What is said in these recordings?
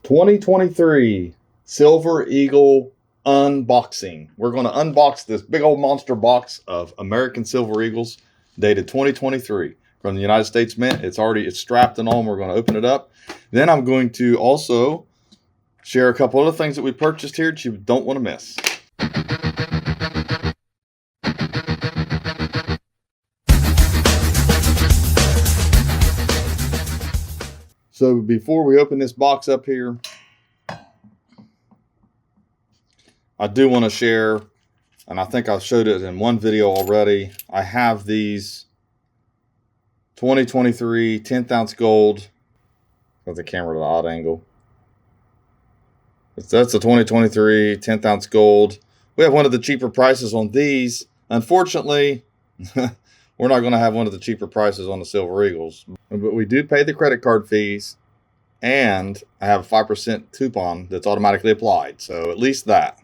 2023 Silver Eagle unboxing. We're going to unbox this big old monster box of American Silver Eagles dated 2023 from the United States Mint. It's strapped and on. We're going to open it up. Then I'm going to also share a couple other things that we purchased here that you don't want to miss. So before we open this box up here, I do want to share, and I think I showed it in one video already. I have these 2023 10th ounce gold. Got the camera at an odd angle. That's a 2023 10th ounce gold. We have one of the cheaper prices on these. Unfortunately, we're not going to have one of the cheaper prices on the Silver Eagles. But we do pay the credit card fees, and I have a 5% coupon that's automatically applied. So at least that.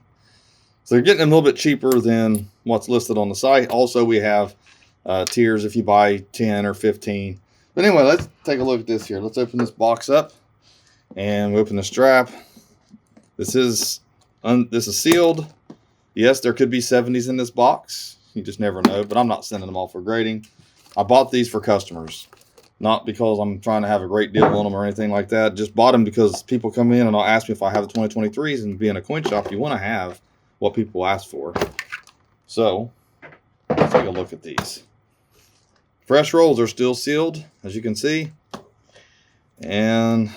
So you're getting them a little bit cheaper than what's listed on the site. Also, we have tiers if you buy 10 or 15. But anyway, let's take a look at this here. Let's open this box up, and we open the strap. This is sealed. Yes, there could be 70s in this box. You just never know, but I'm not sending them off for grading. I bought these for customers, not because I'm trying to have a great deal on them or anything like that. Just bought them because people come in and they'll ask me if I have the 2023s, and being a coin shop, you want to have what people ask for. So let's take a look at these. Fresh rolls are still sealed, as you can see. And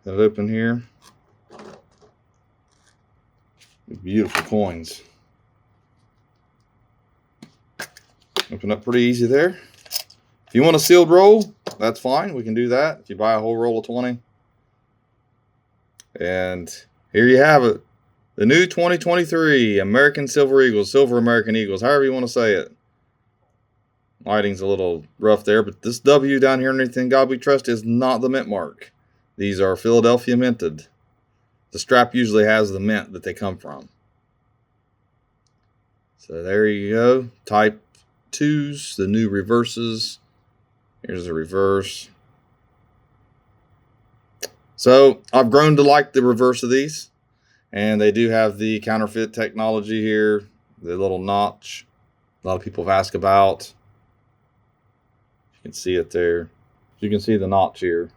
got it open here. Beautiful coins. Open up pretty easy there. If you want a sealed roll, that's fine. We can do that if you buy a whole roll of 20. And here you have it. The new 2023 American Silver Eagles, Silver American Eagles, however you want to say it. Lighting's a little rough there, but this W down here underneath "In God We Trust" is not the mint mark. These are Philadelphia minted. The strap usually has the mint that they come from. So there you go. Type 2s, the new reverses. Here's the reverse. So I've grown to like the reverse of these. And they do have the counterfeit technology here. The little notch a lot of people have asked about. You can see it there. You can see the notch here.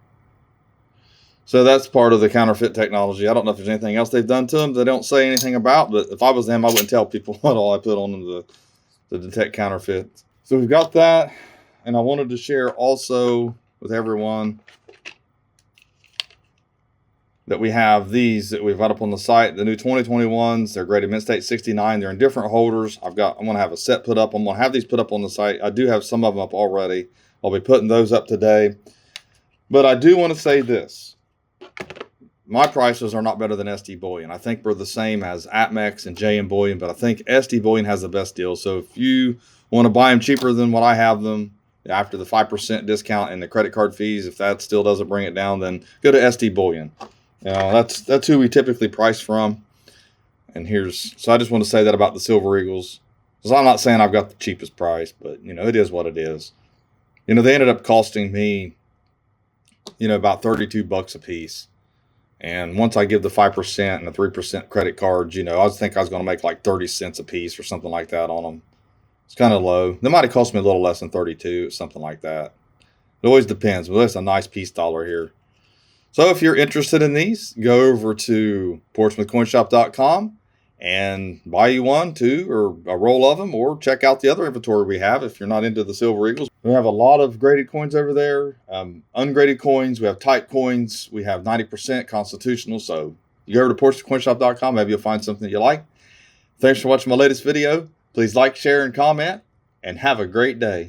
So that's part of the counterfeit technology. I don't know if there's anything else they've done to them they don't say anything about, but if I was them, I wouldn't tell people what all I put on them to detect counterfeit. So we've got that, and I wanted to share also with everyone that we have these that we've got up on the site, the new 2021s. They're graded mint state 69. They're in different holders. I'm going to have a set put up. I'm going to have these put up on the site. I do have some of them up already. I'll be putting those up today. But I do want to say this. My prices are not better than SD Bullion. I think we're the same as Atmex and JM Bullion, but I think SD Bullion has the best deal. So if you want to buy them cheaper than what I have them, after the 5% discount and the credit card fees, if that still doesn't bring it down, then go to SD Bullion. You know, that's who we typically price from. And so I just want to say that about the Silver Eagles. Because I'm not saying I've got the cheapest price, but, you know, it is what it is. You know, they ended up costing me, you know, about $32 a piece. And once I give the 5% and the 3% credit cards, you know, I think I was going to make like 30 cents a piece or something like that on them. It's kind of low. They might have cost me a little less than 32, something like that. It always depends. But that's a nice piece dollar here. So if you're interested in these, go over to PortsmouthCoinShop.com and buy you one, two, or a roll of them, or check out the other inventory we have if you're not into the Silver Eagles. We have a lot of graded coins over there, ungraded coins. We have type coins. We have 90% constitutional. So you go over to PortsmouthCoinShop.com, maybe you'll find something you like. Thanks for watching my latest video. Please like, share, and comment, and have a great day.